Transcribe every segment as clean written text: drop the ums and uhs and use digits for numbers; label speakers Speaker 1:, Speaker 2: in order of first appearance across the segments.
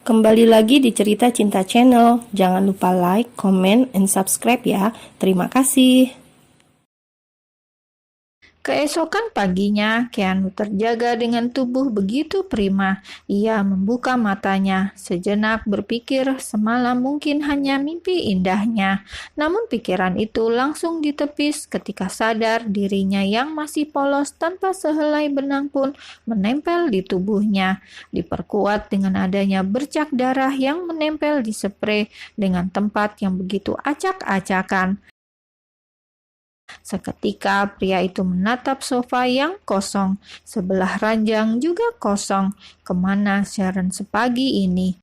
Speaker 1: Kembali lagi di Cerita Cinta Channel. Jangan lupa like, comment, and subscribe ya. Terima kasih. Keesokan paginya, Keanu terjaga dengan tubuh begitu prima. Ia membuka matanya, sejenak berpikir semalam mungkin hanya mimpi indahnya. Namun pikiran itu langsung ditepis ketika sadar dirinya yang masih polos tanpa sehelai benang pun menempel di tubuhnya. Diperkuat dengan adanya bercak darah yang menempel di spray dengan tempat yang begitu acak-acakan. Seketika pria itu menatap sofa yang kosong, sebelah ranjang juga kosong. Kemana Sharon sepagi ini?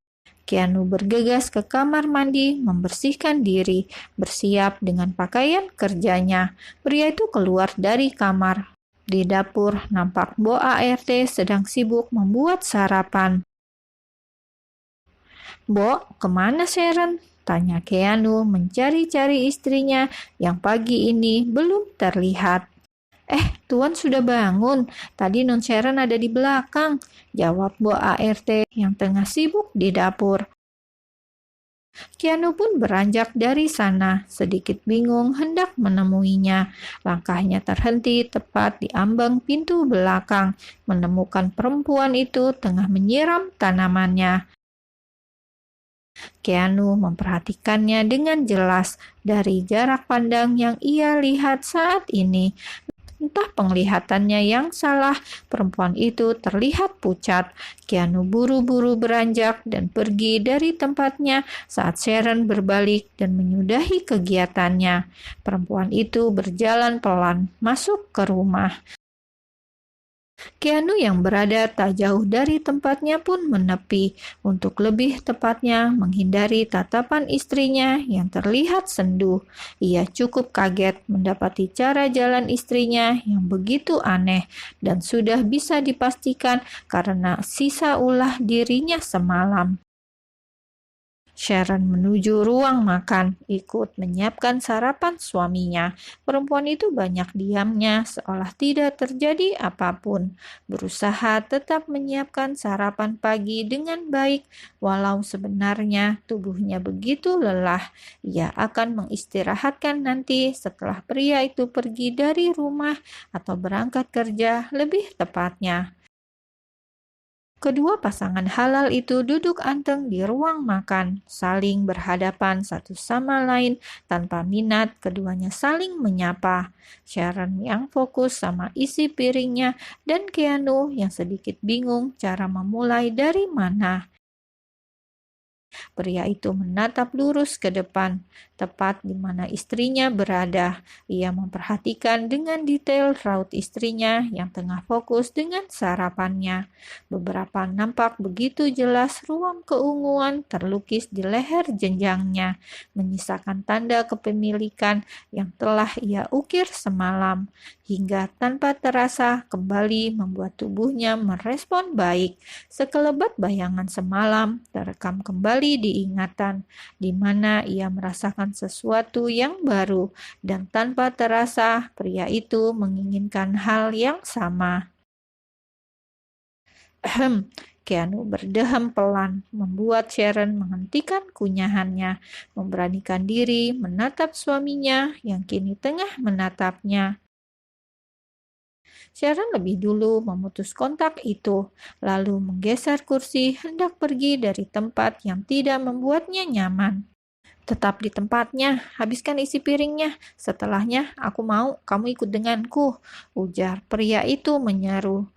Speaker 1: Keanu bergegas ke kamar mandi, membersihkan diri, bersiap dengan pakaian kerjanya. Pria itu keluar dari kamar. Di dapur, nampak Bo ART sedang sibuk membuat sarapan. "Bo, kemana Sharon?" tanya Keanu mencari-cari istrinya yang pagi ini belum terlihat. Tuan sudah bangun. Tadi Non Sharon ada di belakang," jawab Bo ART yang tengah sibuk di dapur. Keanu pun beranjak dari sana, sedikit bingung hendak menemuinya. Langkahnya terhenti tepat di ambang pintu belakang, menemukan perempuan itu tengah menyiram tanamannya. Keanu memperhatikannya dengan jelas dari jarak pandang yang ia lihat saat ini. Entah penglihatannya yang salah, perempuan itu terlihat pucat. Keanu buru-buru beranjak dan pergi dari tempatnya saat Sharon berbalik dan menyudahi kegiatannya. Perempuan itu berjalan pelan masuk ke rumah. Keanu yang berada tak jauh dari tempatnya pun menepi, untuk lebih tepatnya menghindari tatapan istrinya yang terlihat sendu. Ia cukup kaget mendapati cara jalan istrinya yang begitu aneh dan sudah bisa dipastikan karena sisa ulah dirinya semalam. Sharon menuju ruang makan, ikut menyiapkan sarapan suaminya. Perempuan itu banyak diamnya, seolah tidak terjadi apapun. Berusaha tetap menyiapkan sarapan pagi dengan baik, walau sebenarnya tubuhnya begitu lelah. Ia akan mengistirahatkan nanti setelah pria itu pergi dari rumah atau berangkat kerja lebih tepatnya. Kedua pasangan halal itu duduk anteng di ruang makan, saling berhadapan satu sama lain tanpa minat. Keduanya saling menyapa. Sharon yang fokus sama isi piringnya dan Keanu yang sedikit bingung cara memulai dari mana. Pria itu menatap lurus ke depan, tepat di mana istrinya berada. Ia memperhatikan dengan detail raut istrinya yang tengah fokus dengan sarapannya. Beberapa nampak begitu jelas ruam keunguan terlukis di leher jenjangnya, menyisakan tanda kepemilikan yang telah ia ukir semalam, hingga tanpa terasa kembali membuat tubuhnya merespon baik. Sekelebat bayangan semalam terekam kembali di ingatan, di mana ia merasakan sesuatu yang baru, dan tanpa terasa pria itu menginginkan hal yang sama. Keanu berdehem pelan, membuat Sharon menghentikan kunyahannya, memberanikan diri menatap suaminya yang kini tengah menatapnya. Sharon lebih dulu memutus kontak itu, lalu menggeser kursi hendak pergi dari tempat yang tidak membuatnya nyaman. "Tetap di tempatnya, habiskan isi piringnya. Setelahnya aku mau kamu ikut denganku," ujar pria itu menyeru.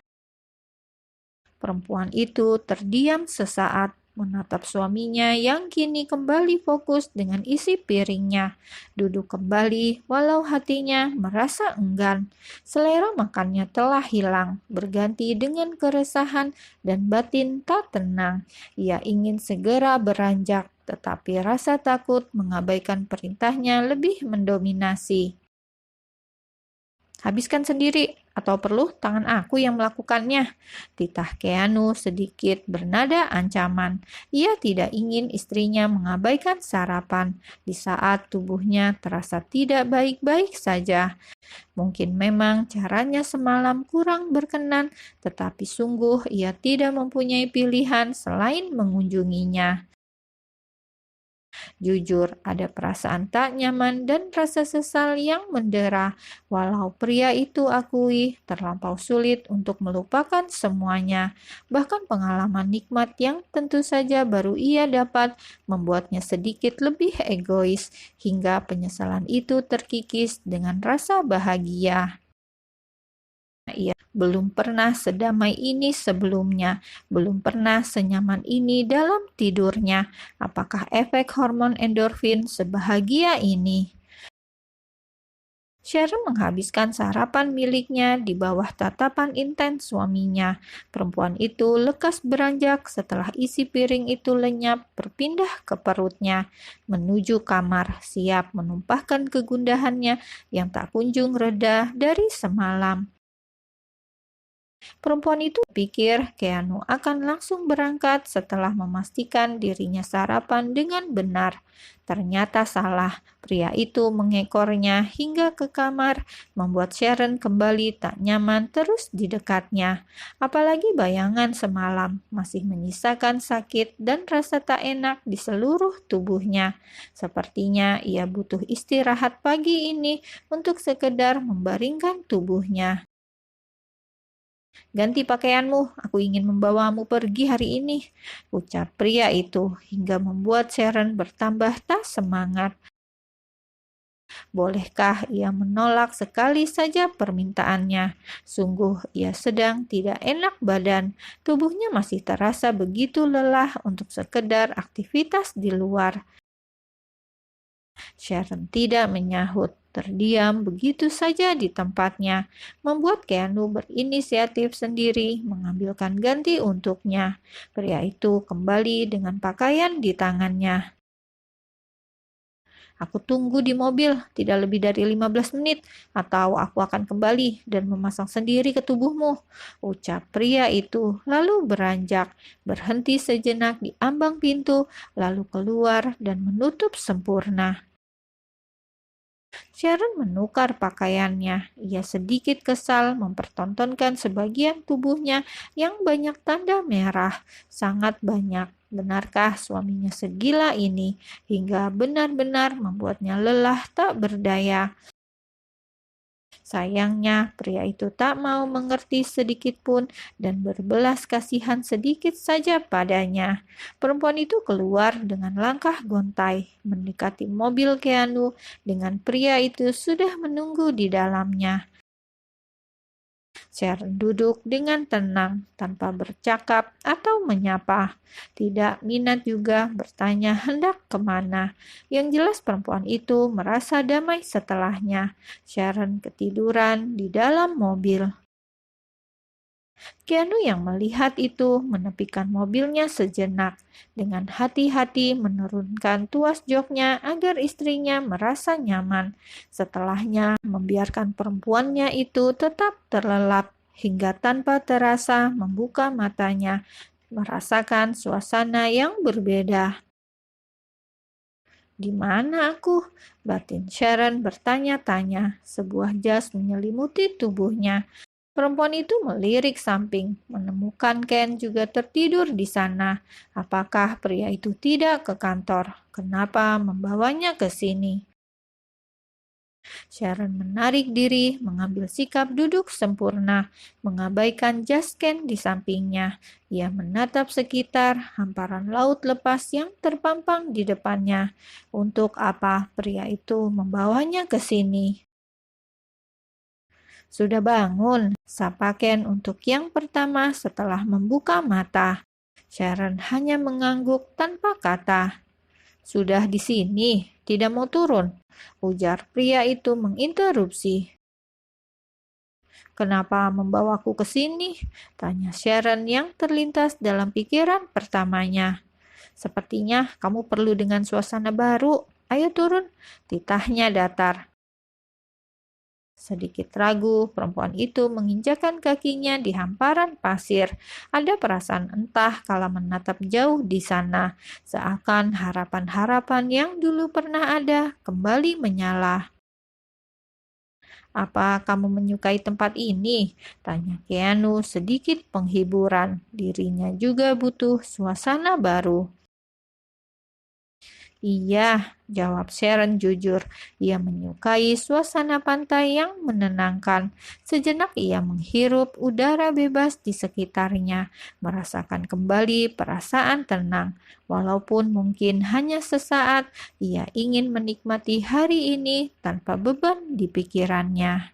Speaker 1: Perempuan itu terdiam sesaat, menatap suaminya yang kini kembali fokus dengan isi piringnya. Duduk kembali walau hatinya merasa enggan. Selera makannya telah hilang, berganti dengan keresahan dan batin tak tenang. Ia ingin segera beranjak, tetapi rasa takut mengabaikan perintahnya lebih mendominasi. Habiskan sendiri, atau perlu tangan aku yang melakukannya? Titah Keanu sedikit bernada ancaman. Ia tidak ingin istrinya mengabaikan sarapan di saat tubuhnya terasa tidak baik-baik saja. Mungkin memang caranya semalam kurang berkenan, tetapi sungguh ia tidak mempunyai pilihan selain mengunjunginya. Jujur, ada perasaan tak nyaman dan rasa sesal yang mendera. Walau pria itu akui terlampau sulit untuk melupakan semuanya. Bahkan pengalaman nikmat yang tentu saja baru ia dapat membuatnya sedikit lebih egois, hingga penyesalan itu terkikis dengan rasa bahagia. Ia belum pernah sedamai ini sebelumnya, belum pernah senyaman ini dalam tidurnya. Apakah efek hormon endorfin sebahagia ini? Sharon menghabiskan sarapan miliknya di bawah tatapan intens suaminya. Perempuan itu lekas beranjak setelah isi piring itu lenyap berpindah ke perutnya, menuju kamar, siap menumpahkan kegundahannya yang tak kunjung reda dari semalam. Perempuan itu pikir Keanu akan langsung berangkat setelah memastikan dirinya sarapan dengan benar. Ternyata salah. Pria itu mengekornya hingga ke kamar, membuat Sharon kembali tak nyaman terus di dekatnya. Apalagi bayangan semalam masih menyisakan sakit dan rasa tak enak di seluruh tubuhnya. Sepertinya ia butuh istirahat pagi ini untuk sekedar membaringkan tubuhnya. "Ganti pakaianmu, aku ingin membawamu pergi hari ini," ucap pria itu hingga membuat Sharon bertambah tak semangat. Bolehkah ia menolak sekali saja permintaannya? Sungguh ia sedang tidak enak badan. Tubuhnya masih terasa begitu lelah untuk sekedar aktivitas di luar. Sharon tidak menyahut, terdiam begitu saja di tempatnya, membuat Keanu berinisiatif sendiri mengambilkan ganti untuknya. Pria itu kembali dengan pakaian di tangannya. "Aku tunggu di mobil tidak lebih dari 15 menit, atau aku akan kembali dan memasang sendiri ke tubuhmu," ucap pria itu, lalu beranjak, berhenti sejenak di ambang pintu, lalu keluar dan menutup sempurna. Sharon menukar pakaiannya. Ia sedikit kesal mempertontonkan sebagian tubuhnya yang banyak tanda merah, sangat banyak. Benarkah suaminya segila ini hingga benar-benar membuatnya lelah tak berdaya? Sayangnya, pria itu tak mau mengerti sedikit pun dan berbelas kasihan sedikit saja padanya. Perempuan itu keluar dengan langkah gontai, mendekati mobil Keanu dengan pria itu sudah menunggu di dalamnya. Sharon duduk dengan tenang, tanpa bercakap atau menyapa. Tidak minat juga bertanya hendak kemana. Yang jelas perempuan itu merasa damai setelahnya. Sharon ketiduran di dalam mobil. Keanu yang melihat itu menepikan mobilnya sejenak, dengan hati-hati menurunkan tuas joknya agar istrinya merasa nyaman. Setelahnya membiarkan perempuannya itu tetap terlelap hingga tanpa terasa membuka matanya, merasakan suasana yang berbeda. "Di mana aku?" batin Sharon bertanya-tanya. Sebuah jas menyelimuti tubuhnya. Perempuan itu melirik samping, menemukan Ken juga tertidur di sana. Apakah pria itu tidak ke kantor? Kenapa membawanya ke sini? Sharon menarik diri, mengambil sikap duduk sempurna, mengabaikan jas Ken di sampingnya. Ia menatap sekitar, hamparan laut lepas yang terpampang di depannya. Untuk apa pria itu membawanya ke sini? "Sudah bangun?" sapa Ken untuk yang pertama setelah membuka mata. Sharon hanya mengangguk tanpa kata. "Sudah di sini, tidak mau turun?" ujar pria itu menginterupsi. "Kenapa membawaku ke sini?" tanya Sharon yang terlintas dalam pikiran pertamanya. "Sepertinya kamu perlu dengan suasana baru. Ayo turun," titahnya datar. Sedikit ragu, perempuan itu menginjakan kakinya di hamparan pasir. Ada perasaan entah kala menatap jauh di sana, seakan harapan-harapan yang dulu pernah ada kembali menyala. "Apa kamu menyukai tempat ini?" tanya Keanu sedikit penghiburan. Dirinya juga butuh suasana baru. "Iya," jawab Sharon jujur. Ia menyukai suasana pantai yang menenangkan. Sejenak ia menghirup udara bebas di sekitarnya, merasakan kembali perasaan tenang. Walaupun mungkin hanya sesaat, ia ingin menikmati hari ini tanpa beban di pikirannya.